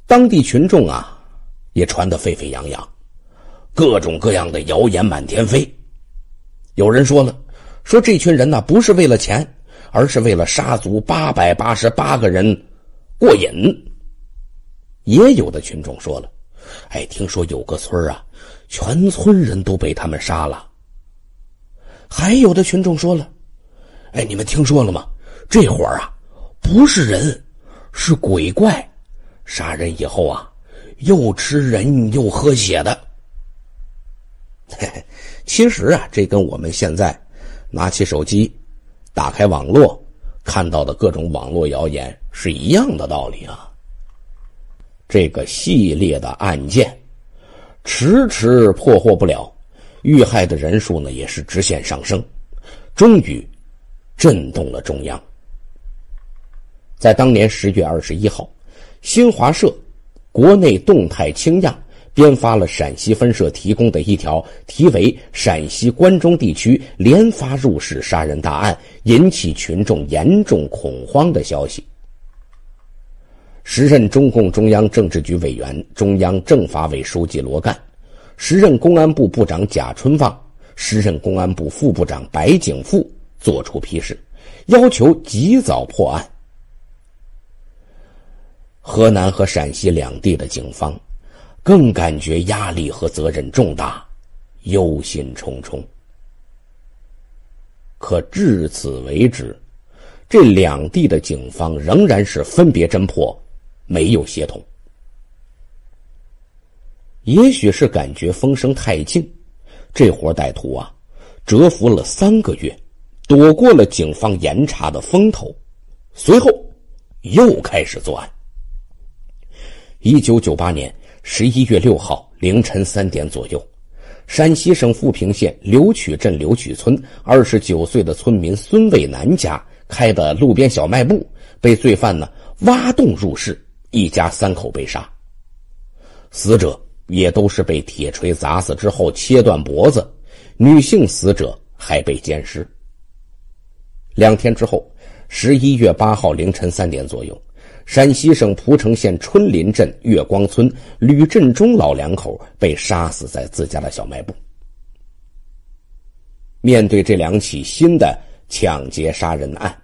当地群众啊也传得沸沸扬扬，各种各样的谣言满天飞。有人说了，说这群人呢不是为了钱，而是为了杀足888个人过瘾。也有的群众说了，听说有个村啊，全村人都被他们杀了。还有的群众说了，你们听说了吗？这伙啊不是人，是鬼怪，杀人以后啊又吃人又喝血的。其实啊，这跟我们现在拿起手机打开网络看到的各种网络谣言是一样的道理啊。这个系列的案件迟迟破获不了，遇害的人数呢也是直线上升，终于震动了中央。在当年10月21号，新华社国内动态清样编发了陕西分社提供的一条题为陕西关中地区连发入室杀人大案，引起群众严重恐慌的消息。时任中共中央政治局委员、中央政法委书记罗干，时任公安部部长贾春旺，时任公安部副部长白景富作出批示，要求及早破案。河南和陕西两地的警方更感觉压力和责任重大，忧心忡忡。可至此为止，这两地的警方仍然是分别侦破，没有协同。也许是感觉风声太静，这伙歹徒啊蛰伏了3个月，躲过了警方严查的风头，随后又开始作案。1998年11月6号凌晨3点左右，山西省富平县柳曲镇柳曲村29岁的村民孙卫南家开的路边小卖部被罪犯呢挖洞入室，一家3口被杀。死者也都是被铁锤砸死之后切断脖子，女性死者还被奸尸。2天之后，11月8号凌晨3点左右，山西省蒲城县春林镇月光村吕振中老两口被杀死在自家的小卖部。面对这2起新的抢劫杀人案，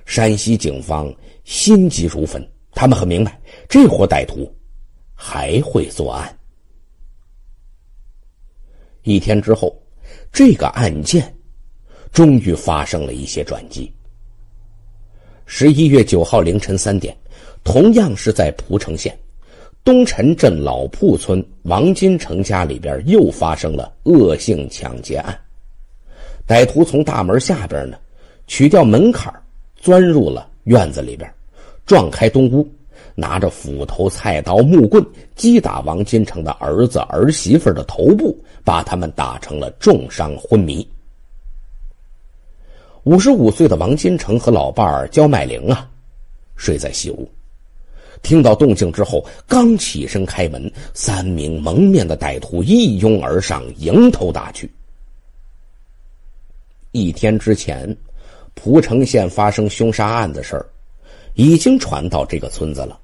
山西警方心急如焚，他们很明白这伙歹徒还会作案。1天之后，这个案件终于发生了一些转机。11月9号凌晨3点，同样是在蒲城县东陈镇老铺村王金城家里边又发生了恶性抢劫案。歹徒从大门下边呢取掉门槛，钻入了院子里边，撞开东屋，拿着斧头、菜刀、木棍击打王金城的儿子儿媳妇的头部，把他们打成了重伤昏迷。55岁的王金城和老伴儿焦麦玲啊睡在西屋，听到动静之后刚起身开门，3名蒙面的歹徒一拥而上，迎头打去。1天之前蒲城县发生凶杀案的事儿已经传到这个村子了。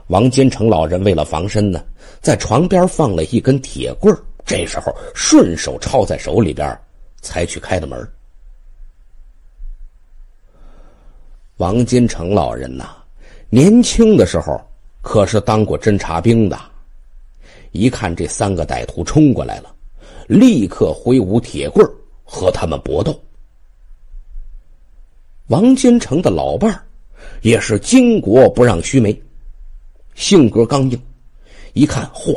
王金城老人为了防身呢，在床边放了一根铁棍，这时候顺手抄在手里边，才去开的门。王金城老人呐，年轻的时候可是当过侦察兵的，一看这3个歹徒冲过来了，立刻挥舞铁棍和他们搏斗。王金城的老伴儿也是巾帼不让须眉，性格刚硬，一看嚯，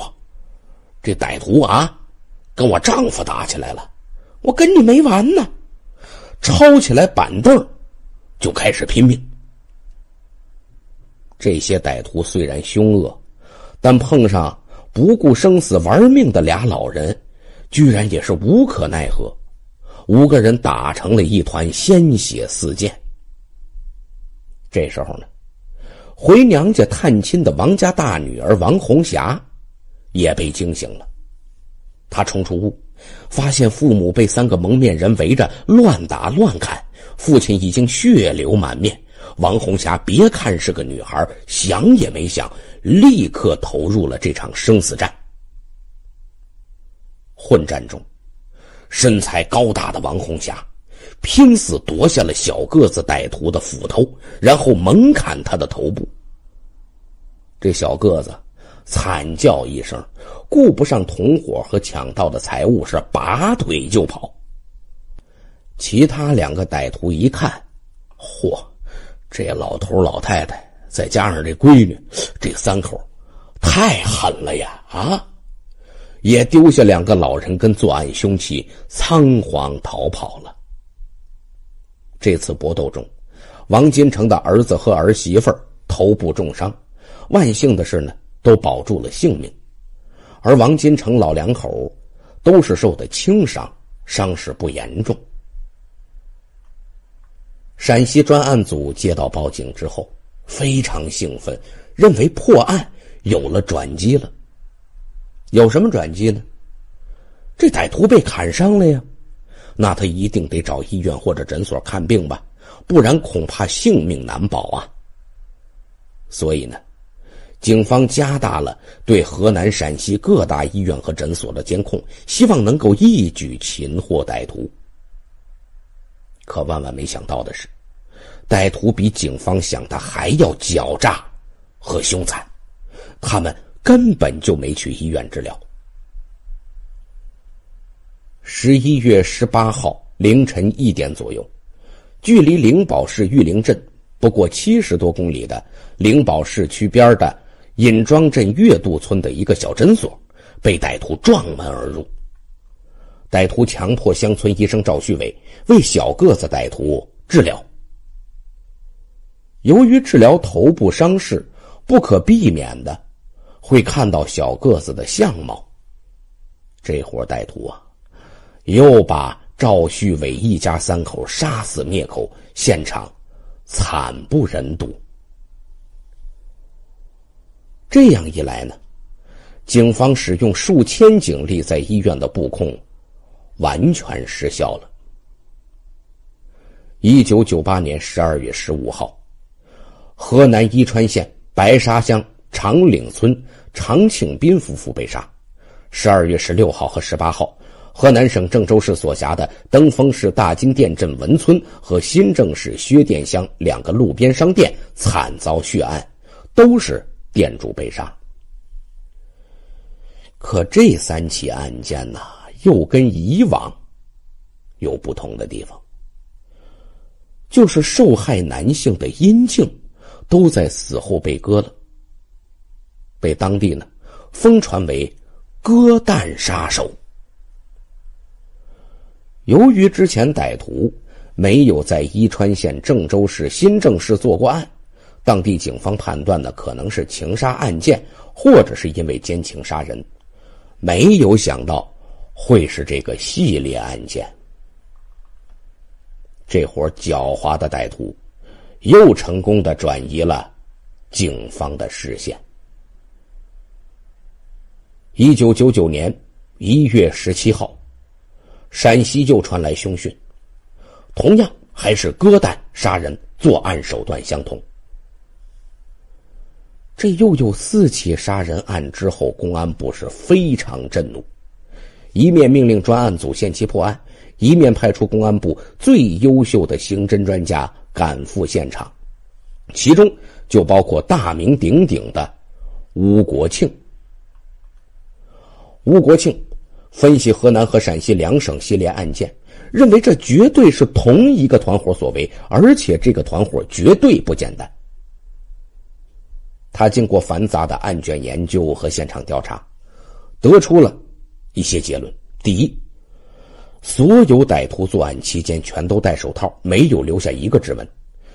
这歹徒啊跟我丈夫打起来了，我跟你没完呢，抄起来板凳就开始拼命。这些歹徒虽然凶恶，但碰上不顾生死玩命的俩老人，居然也是无可奈何，5个人打成了一团，鲜血四溅。这时候呢，回娘家探亲的王家大女儿王红霞也被惊醒了。她冲出屋，发现父母被3个蒙面人围着乱打乱砍，父亲已经血流满面，王红霞别看是个女孩，想也没想，立刻投入了这场生死战。混战中，身材高大的王红霞拼死夺下了小个子歹徒的斧头，然后猛砍他的头部。这小个子惨叫一声，顾不上同伙和抢到的财物，是拔腿就跑。其他2个歹徒一看，嚯，这老头老太太再加上这闺女，这3口太狠了呀！也丢下2个老人跟作案凶器，仓皇逃跑了。这次搏斗中，王金城的儿子和儿媳妇头部重伤，万幸的是呢，都保住了性命。而王金城老2口都是受的轻伤，伤势不严重。陕西专案组接到报警之后，非常兴奋，认为破案有了转机了。有什么转机呢？这歹徒被砍伤了呀，那他一定得找医院或者诊所看病吧，不然恐怕性命难保啊。所以呢，警方加大了对河南、陕西各大医院和诊所的监控，希望能够一举擒获歹徒。可万万没想到的是，歹徒比警方想的还要狡诈和凶残，他们根本就没去医院治疗。11月18号凌晨1点左右，距离灵宝市玉林镇不过70多公里的灵宝市区边的尹庄镇月渡村的一个小诊所被歹徒撞门而入。歹徒强迫乡村医生赵旭伟为小个子歹徒治疗。由于治疗头部伤势，不可避免的会看到小个子的相貌。这伙歹徒又把赵旭伟一家3口杀死灭口，现场惨不忍睹。这样一来呢，警方使用数千警力在医院的布控完全失效了。1998年12月15号，河南宜川县白沙乡长岭村常庆斌夫妇被杀。12月16号和18号，河南省郑州市所辖的登封市大金店镇文村和新郑市薛店乡2个路边商店惨遭血案，都是店主被杀。可这3起案件又跟以往有不同的地方，就是受害男性的阴茎都在死后被割了，被当地疯传为割蛋杀手。由于之前歹徒没有在宜川县郑州市新郑市做过案，当地警方判断可能是情杀案件，或者是因为奸情杀人，没有想到会是这个系列案件。这伙狡猾的歹徒又成功地转移了警方的视线。1999年1月17号，陕西又传来凶讯，同样还是割蛋杀人，作案手段相同。这又有4起杀人案之后，公安部是非常震怒，一面命令专案组限期破案，一面派出公安部最优秀的刑侦专家赶赴现场，其中就包括大名鼎鼎的吴国庆。吴国庆分析河南和陕西2省系列案件，认为这绝对是同一个团伙所为，而且这个团伙绝对不简单。他经过繁杂的案卷研究和现场调查，得出了一些结论。第一，所有歹徒作案期间全都戴手套，没有留下一个指纹。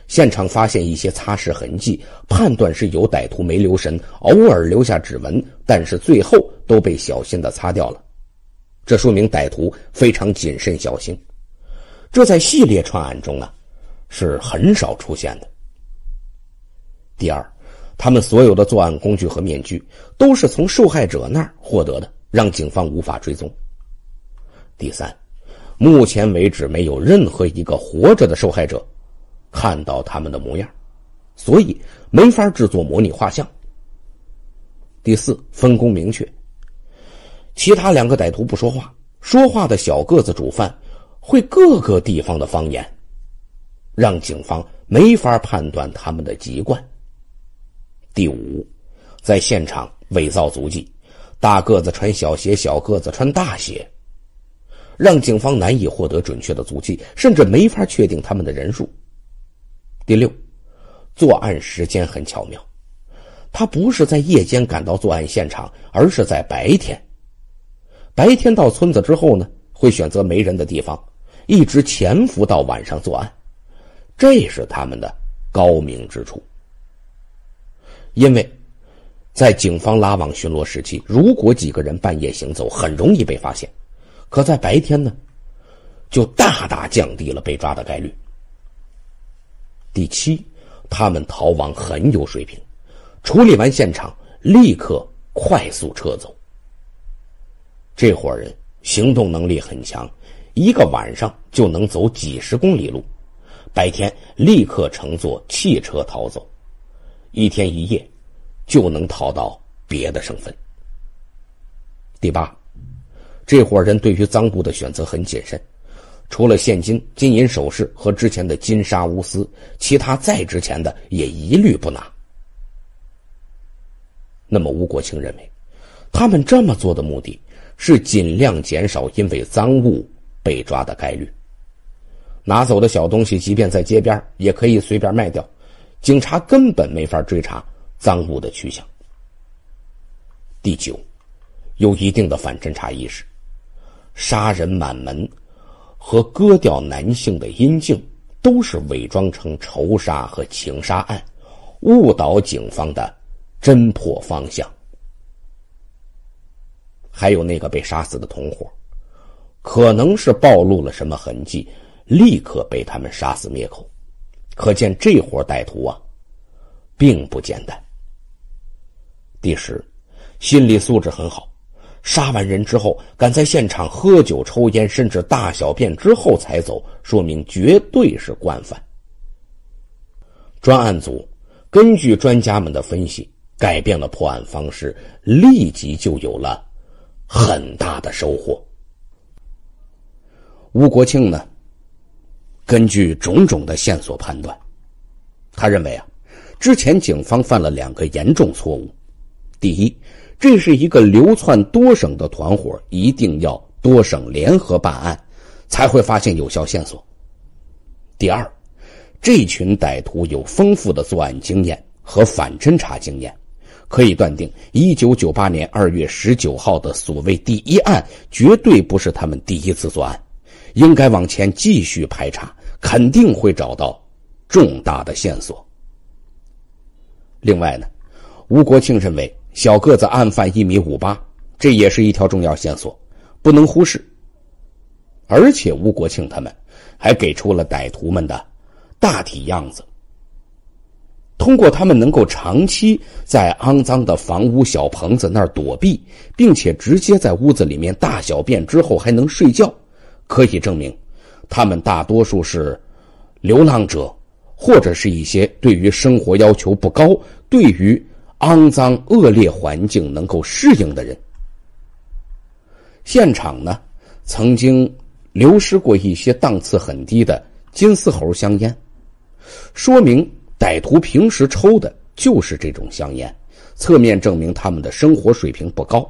现场发现一些擦拭痕迹，判断是有歹徒没留神，偶尔留下指纹，但是最后都被小心地擦掉了。这说明歹徒非常谨慎小心，这在系列串案中是很少出现的。第二，他们所有的作案工具和面具都是从受害者那儿获得的，让警方无法追踪。第三，目前为止没有任何一个活着的受害者看到他们的模样，所以没法制作模拟画像。第四，分工明确，其他2个歹徒不说话，说话的小个子主犯会各个地方的方言，让警方没法判断他们的籍贯。第五，在现场伪造足迹，大个子穿小鞋，小个子穿大鞋，让警方难以获得准确的足迹，甚至没法确定他们的人数。第六，作案时间很巧妙，他不是在夜间赶到作案现场，而是在白天。白天到村子之后呢，会选择没人的地方，一直潜伏到晚上作案，这是他们的高明之处。因为在警方拉网巡逻时期，如果几个人半夜行走，很容易被发现，可在白天呢，就大大降低了被抓的概率。第七，他们逃亡很有水平，处理完现场立刻快速撤走。这伙人行动能力很强，一个晚上就能走几10公里路，白天立刻乘坐汽车逃走，1天1夜就能逃到别的省份。第八，这伙人对于赃物的选择很谨慎，除了现金、金银首饰和之前的金沙钨丝，其他再值钱的也一律不拿。那么吴国庆认为，他们这么做的目的是尽量减少因为赃物被抓的概率。拿走的小东西即便在街边也可以随便卖掉，警察根本没法追查赃物的去向。第九，有一定的反侦查意识，杀人满门和割掉男性的阴茎都是伪装成仇杀和情杀案，误导警方的侦破方向。还有那个被杀死的同伙，可能是暴露了什么痕迹，立刻被他们杀死灭口。可见这伙歹徒啊，并不简单。第10，心理素质很好，杀完人之后敢在现场喝酒抽烟，甚至大小便之后才走，说明绝对是惯犯。专案组根据专家们的分析，改变了破案方式，立即就有了很大的收获。吴国庆呢，根据种种的线索判断，他认为之前警方犯了2个严重错误。第一，这是一个流窜多省的团伙，一定要多省联合办案，才会发现有效线索。第二，这群歹徒有丰富的作案经验和反侦查经验，可以断定1998年2月19号的所谓第1案绝对不是他们第一次作案，应该往前继续排查，肯定会找到重大的线索。另外呢，吴国庆认为小个子案犯1.58米，这也是一条重要线索，不能忽视。而且吴国庆他们还给出了歹徒们的大体样子，通过他们能够长期在肮脏的房屋小棚子那儿躲避，并且直接在屋子里面大小便之后还能睡觉，可以证明他们大多数是流浪者，或者是一些对于生活要求不高，对于肮脏恶劣环境能够适应的人。现场呢，曾经流失过一些档次很低的金丝猴香烟，说明歹徒平时抽的就是这种香烟，侧面证明他们的生活水平不高。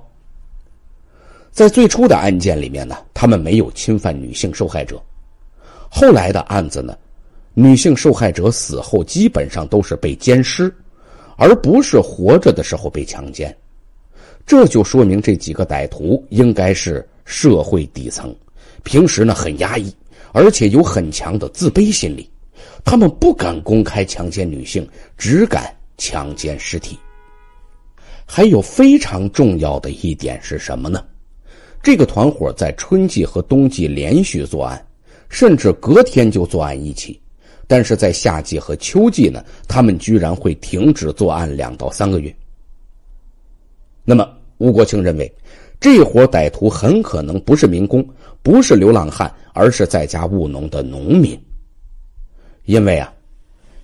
在最初的案件里面呢，他们没有侵犯女性受害者，后来的案子呢，女性受害者死后基本上都是被奸尸，而不是活着的时候被强奸。这就说明这几个歹徒应该是社会底层，平时呢很压抑，而且有很强的自卑心理，他们不敢公开强奸女性，只敢强奸尸体。还有非常重要的一点是什么呢？这个团伙在春季和冬季连续作案，甚至隔天就作案一起，但是在夏季和秋季呢，他们居然会停止作案2到3个月。那么吴国庆认为，这伙歹徒很可能不是民工，不是流浪汉，而是在家务农的农民。因为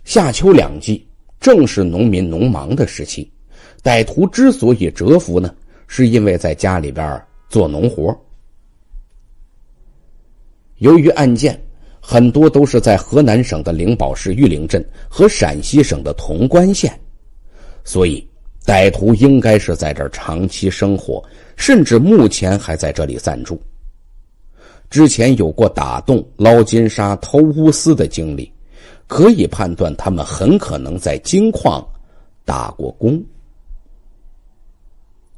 夏秋2季正是农民农忙的时期，歹徒之所以蛰伏呢，是因为在家里边做农活。由于案件很多都是在河南省的灵宝市玉林镇和陕西省的潼关县，所以歹徒应该是在这儿长期生活，甚至目前还在这里暂住。之前有过打洞、捞金沙、偷钨丝的经历，可以判断他们很可能在金矿打过工。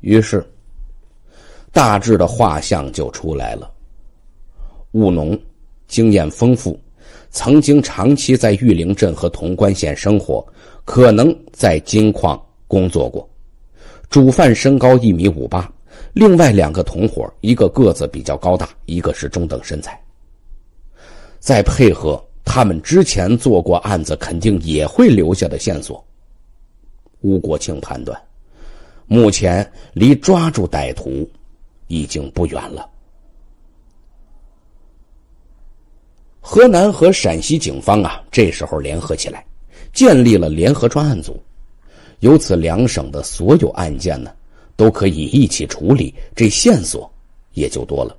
于是大致的画像就出来了。务农，经验丰富，曾经长期在玉林镇和潼关县生活，可能在金矿工作过。主犯身高1.58米，另外2个同伙，一个个子比较高大，一个是中等身材。再配合他们之前做过案子肯定也会留下的线索，吴国庆判断目前离抓住歹徒已经不远了。河南和陕西警方这时候联合起来，建立了联合专案组，由此2省的所有案件呢都可以一起处理，这线索也就多了。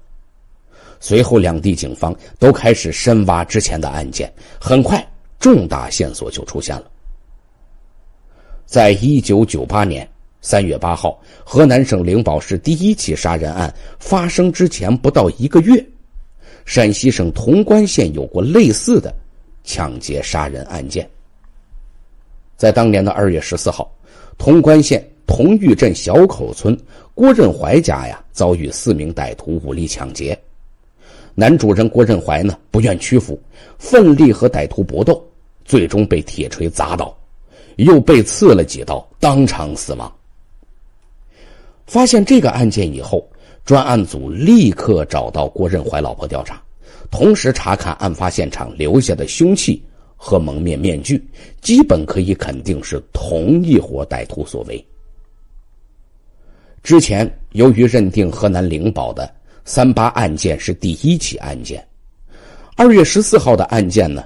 随后2地警方都开始深挖之前的案件，很快重大线索就出现了。在1998年3月8号，河南省灵宝市第1起杀人案发生之前不到1个月，陕西省潼关县有过类似的抢劫杀人案件。在当年的2月14号，潼关县同玉镇小口村郭振怀家遭遇4名歹徒武力抢劫。男主人郭振怀呢不愿屈服，奋力和歹徒搏斗，最终被铁锤砸倒，又被刺了几刀，当场死亡。发现这个案件以后，专案组立刻找到郭振怀老婆调查，同时查看案发现场留下的凶器和蒙面面具，基本可以肯定是同一伙歹徒所为。之前由于认定河南灵宝的38案件是第1起案件，2月14号的案件呢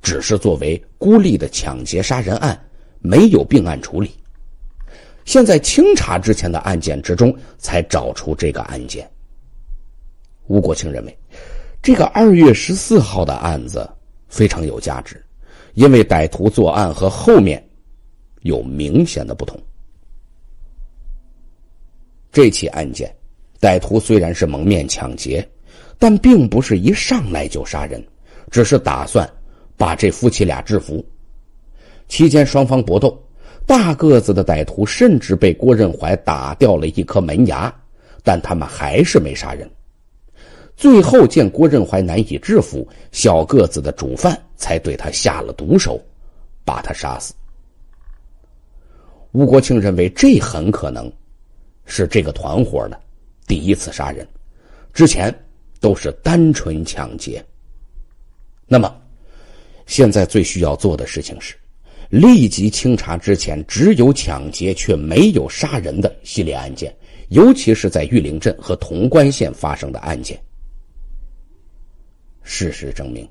只是作为孤立的抢劫杀人案，没有并案处理。现在清查之前的案件之中才找出这个案件。吴国庆认为这个2月14号的案子非常有价值，因为歹徒作案和后面有明显的不同。这起案件歹徒虽然是蒙面抢劫，但并不是一上来就杀人，只是打算把这夫妻俩制服。期间双方搏斗，大个子的歹徒甚至被郭振怀打掉了1颗门牙，但他们还是没杀人。最后见郭振怀难以制服，小个子的主犯才对他下了毒手，把他杀死。吴国庆认为这很可能是这个团伙的第1次杀人，之前都是单纯抢劫。那么现在最需要做的事情是立即清查之前只有抢劫却没有杀人的系列案件，尤其是在玉林镇和潼关县发生的案件。事实证明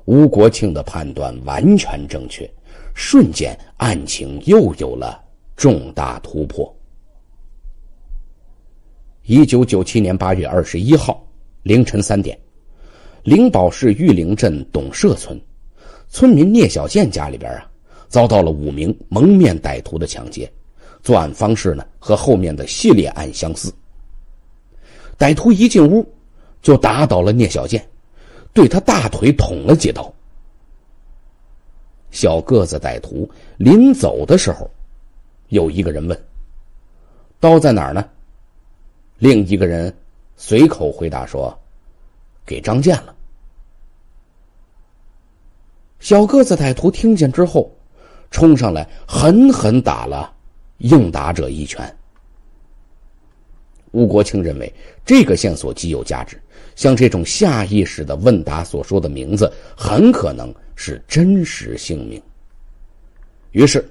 吴国庆的判断完全正确，瞬间案情又有了重大突破。1997年8月21号凌晨3点，灵宝市玉林镇董社村村民聂小建家里边遭到了5名蒙面歹徒的抢劫，作案方式呢和后面的系列案相似。歹徒一进屋就打倒了聂小建，对他大腿捅了几刀。小个子歹徒临走的时候，有一个人问：“刀在哪儿呢？”另一个人随口回答说：“给张建了。”小个子歹徒听见之后，冲上来狠狠打了应答者1拳。吴国庆认为这个线索极有价值，像这种下意识的问答所说的名字很可能是真实姓名，于是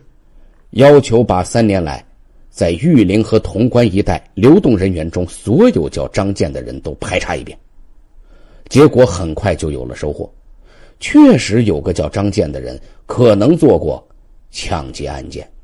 要求把3年来在玉林和潼关一带流动人员中所有叫张建的人都排查一遍。结果很快就有了收获，确实有个叫张建的人可能做过抢劫案件。